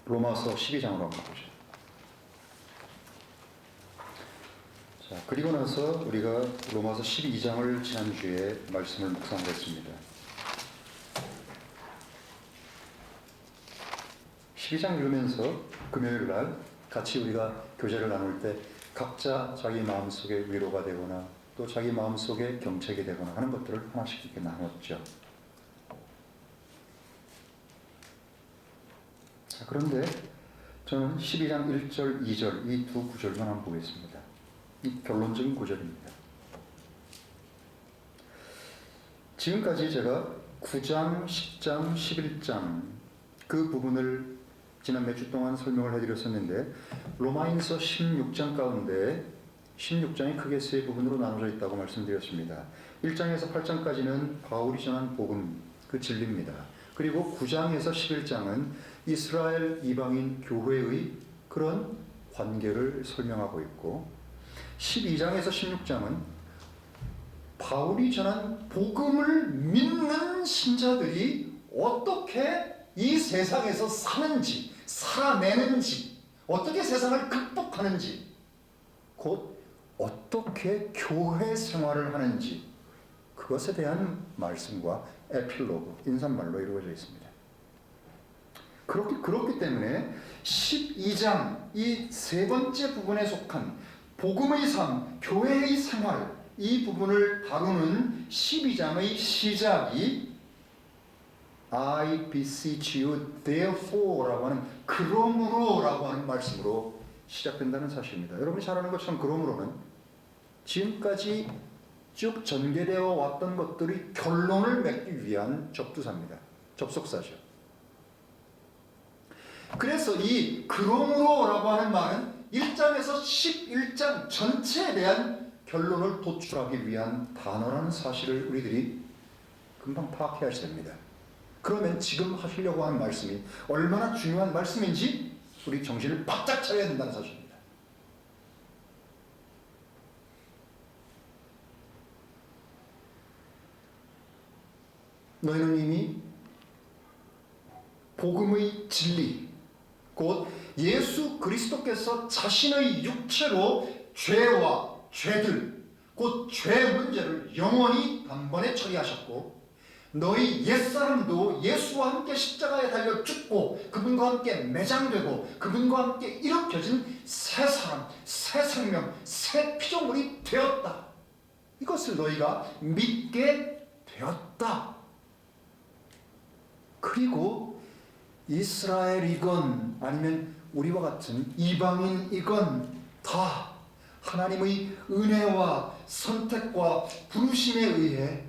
로마서 12장으로 한번 가보죠. 자, 그리고 나서 우리가 로마서 12장을 지난주에 말씀을 묵상했습니다. 12장 읽으면서 금요일 날 같이 우리가 교제를 나눌 때 각자 자기 마음속에 위로가 되거나 또 자기 마음속에 경책이 되거나 하는 것들을 하나씩 이렇게 나눴죠. 자, 그런데 저는 12장 1절, 2절 이 두 구절만 한번 보겠습니다. 이 결론적인 구절입니다. 지금까지 제가 9장, 10장, 11장 그 부분을 지난 몇 주 동안 설명을 해드렸었는데 로마인서 16장 가운데 16장이 크게 세 부분으로 나눠져 있다고 말씀드렸습니다. 1장에서 8장까지는 바울이 전한 복음, 그 진리입니다. 그리고 9장에서 11장은 이스라엘 이방인 교회의 그런 관계를 설명하고 있고 12장에서 16장은 바울이 전한 복음을 믿는 신자들이 어떻게 이 세상에서 사는지, 살아내는지, 어떻게 세상을 극복하는지, 곧 어떻게 교회 생활을 하는지 그것에 대한 말씀과 에필로그, 인사말로 이루어져 있습니다. 그렇기 때문에 12장 이 세 번째 부분에 속한 복음의 삶, 교회의 생활 이 부분을 다루는 12장의 시작이 I beseech you therefore 라고 하는 그러므로 라고 하는 말씀으로 시작된다는 사실입니다. 여러분이 잘 아는 것처럼 그러므로는 지금까지 쭉 전개되어 왔던 것들이 결론을 맺기 위한 접두사입니다. 접속사죠. 그래서 이 그러므로라고 하는 말은 1장에서 11장 전체에 대한 결론을 도출하기 위한 단어라는 사실을 우리들이 금방 파악해야 됩니다. 그러면 지금 하시려고 하는 말씀이 얼마나 중요한 말씀인지 우리 정신을 바짝 차려야 된다는 사실입니다. 너희는 이미 복음의 진리, 곧 예수 그리스도께서 자신의 육체로 죄와 죄들, 곧 죄 문제를 영원히 단번에 처리하셨고 너희 옛사람도 예수와 함께 십자가에 달려 죽고 그분과 함께 매장되고 그분과 함께 일으켜진 새 사람, 새 생명, 새 피조물이 되었다. 이것을 너희가 믿게 되었다. 그리고 이스라엘이건 아니면 우리와 같은 이방인이건 다 하나님의 은혜와 선택과 부르심에 의해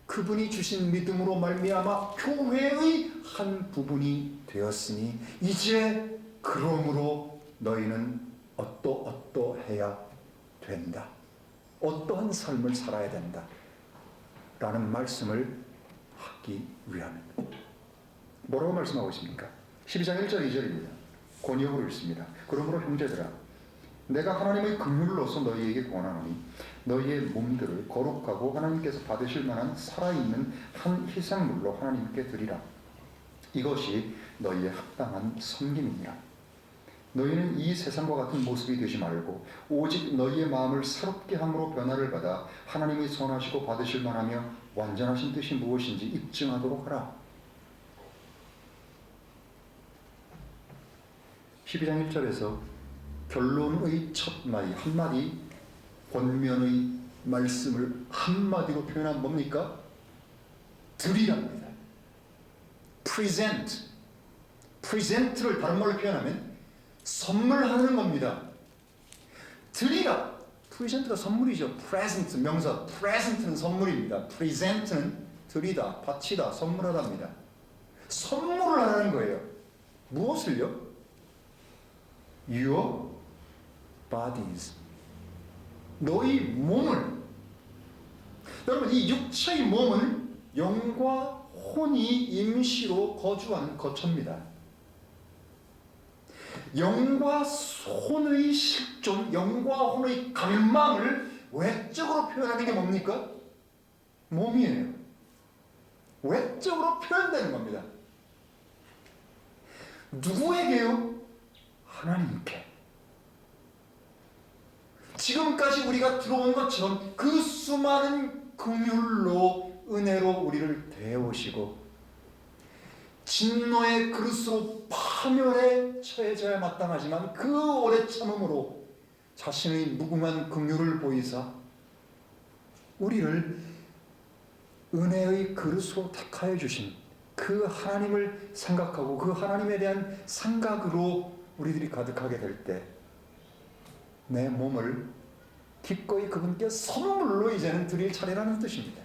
그분이 주신 믿음으로 말미암아 교회의 한 부분이 되었으니 이제 그러므로 너희는 어떠해야 된다. 어떠한 삶을 살아야 된다. 라는 말씀을 하기 위함입니다. 뭐라고 말씀하고 있습니까? 12장 1절 2절입니다. 권역으로 읽습니다. 그러므로 형제들아 내가 하나님의 긍휼로서 너희에게 권하노니 너희의 몸들을 거룩하고 하나님께서 받으실 만한 살아있는 한 희생물로 하나님께 드리라. 이것이 너희의 합당한 섬김이니라. 너희는 이 세상과 같은 모습이 되지 말고 오직 너희의 마음을 새롭게 함으로 변화를 받아 하나님의 선하시고 받으실 만하며 완전하신 뜻이 무엇인지 입증하도록 하라. 12장 1절에서 결론의 첫 마디, 한마디 권면의 말씀을 한마디로 표현한 뭡니까? 드리랍니다. present. present를 다른 말로 표현하면 선물하는 겁니다. 드리라. present가 선물이죠. present 명사. present는 선물입니다. present는 드리다, 바치다, 선물하다입니다. 선물을 하는 거예요. 무엇을요? Your bodies. 너희 몸을. 여러분 이 육체의 몸은 영과 혼이 임시로 거주한 거처입니다. 영과 혼의 실존, 영과 혼의 갈망을 외적으로 표현하는 게 뭡니까? 몸이에요. 외적으로 표현되는 겁니다. 누구에게요? 하나님께. 지금까지 우리가 들어온 것처럼 그 수많은 긍휼로 은혜로 우리를 대하시고 진노의 그릇으로 파멸에 처해져야 마땅하지만 그 오래 참음으로 자신의 무궁한 긍휼을 보이사 우리를 은혜의 그릇으로 택하여 주신 그 하나님을 생각하고 그 하나님에 대한 생각으로 우리들이 가득하게 될 때 내 몸을 기꺼이 그분께 선물로 이제는 드릴 차례라는 뜻입니다.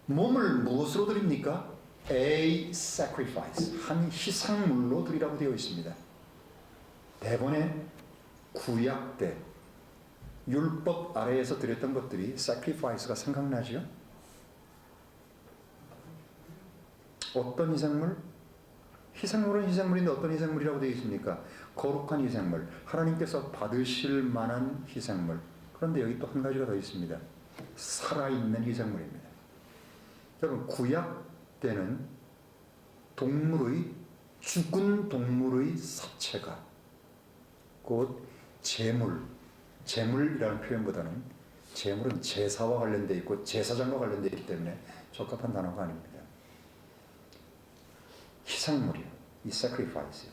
몸을 무엇으로 드립니까? A sacrifice, 한 희생물로 드리라고 되어 있습니다. 대본에 구약 때 율법 아래에서 드렸던 것들이 sacrifice가 생각나죠? 어떤 희생물? 희생물은 희생물인데 어떤 희생물이라고 되어 있습니까? 거룩한 희생물, 하나님께서 받으실 만한 희생물. 그런데 여기 또 한 가지가 더 있습니다. 살아있는 희생물입니다. 여러분, 구약 때는 죽은 동물의 사체가 곧 제물이라는 표현보다는 제물은 제사와 관련되어 있고 제사장과 관련되어 있기 때문에 적합한 단어가 아닙니다. 희생물이요. 이 sacrifice.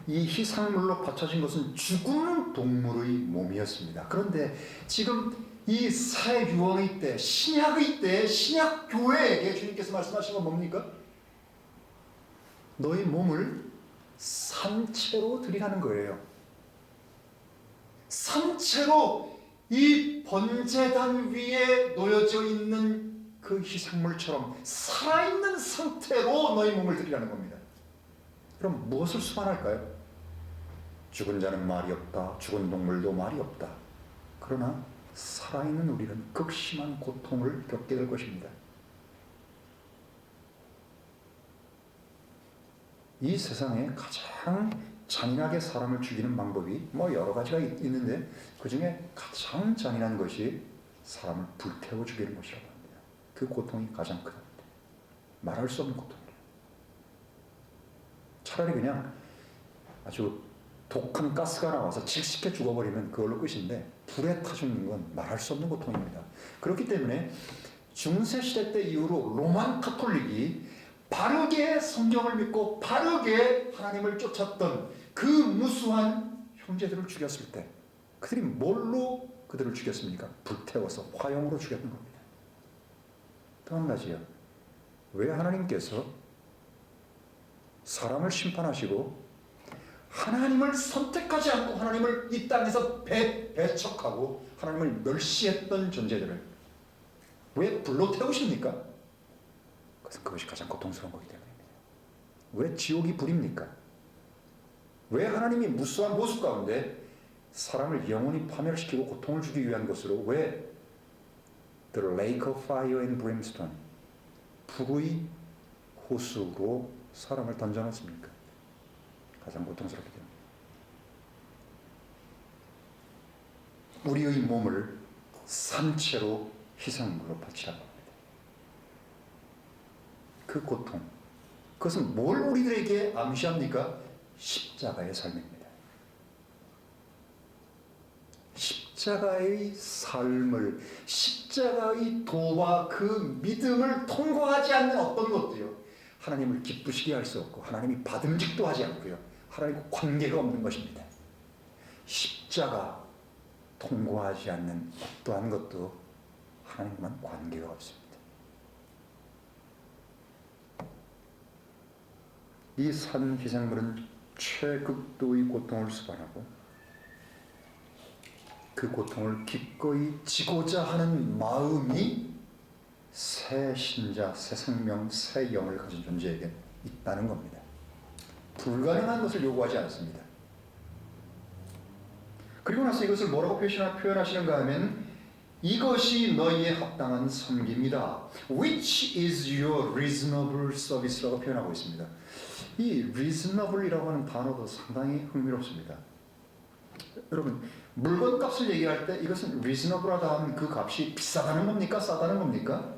이 희생물로 바쳐진 것은 죽은 동물의 몸이었습니다. 그런데 지금 이 새 유언의 때, 신약의 때, 신약 교회에게 주님께서 말씀하신 건 뭡니까? 너희 몸을 산채로 드리라는 거예요. 산채로 이 번제단 위에 놓여져 있는 그 희생물처럼 살아있는 상태로 너희 몸을 드리라는 겁니다. 그럼 무엇을 수반할까요? 죽은 자는 말이 없다. 죽은 동물도 말이 없다. 그러나 살아있는 우리는 극심한 고통을 겪게 될 것입니다. 이 세상에 가장 잔인하게 사람을 죽이는 방법이 여러 가지가 있는데 그 중에 가장 잔인한 것이 사람을 불태워 죽이는 것이라고 합니다. 그 고통이 가장 크다. 말할 수 없는 고통이에요. 차라리 그냥 아주 독한 가스가 나와서 칙칙해 죽어버리면 그걸로 끝인데 불에 타 죽는 건 말할 수 없는 고통입니다. 그렇기 때문에 중세시대 때 이후로 로만 카톨릭이 바르게 성경을 믿고 바르게 하나님을 쫓았던 그 무수한 형제들을 죽였을 때 그들이 뭘로 그들을 죽였습니까? 불태워서 화형으로 죽였던 겁니다. 또 한 가지요. 왜 하나님께서 사람을 심판하시고 하나님을 선택하지 않고 하나님을 이 땅에서 배척하고 하나님을 멸시했던 존재들을 왜 불로 태우십니까? 그것이 가장 고통스러운 거기 때문입니다. 왜 지옥이 불입니까? 왜 하나님이 무수한 모습 가운데 사람을 영원히 파멸시키고 고통을 주기 위한 것으로 왜 The lake of fire and brimstone, 불의 호수로 사람을 던져놨습니까? 가장 고통스럽기 때문에. 우리의 몸을 산채로 희생물로 바치라고 합니다. 그 고통, 그것은 뭘 우리들에게 암시합니까? 십자가의 삶입니다. 십자가의 삶을, 십자가의 도와 그 믿음을 통과하지 않는 어떤 것도요, 하나님을 기쁘시게 할 수 없고 하나님이 받음직도 하지 않고요, 하나님과 관계가 없는 것입니다. 십자가 통과하지 않는 어떠한 것도 하나님과는 관계가 없습니다. 이 산 희생물은 최극도의 고통을 수반하고 그 고통을 기꺼이 지고자 하는 마음이 새 신자, 새 생명, 새 영을 가진 존재에게 있다는 겁니다. 불가능한 것을 요구하지 않습니다. 그리고 나서 이것을 뭐라고 표현하시는가 하면 이것이 너희의 합당한 섬기입니다. Which is your reasonable service라고 표현하고 있습니다. 이 reasonable이라고 하는 단어도 상당히 흥미롭습니다. 여러분, 물건값을 얘기할 때 이것은 reasonable하다 하면 그 값이 비싸다는 겁니까? 싸다는 겁니까?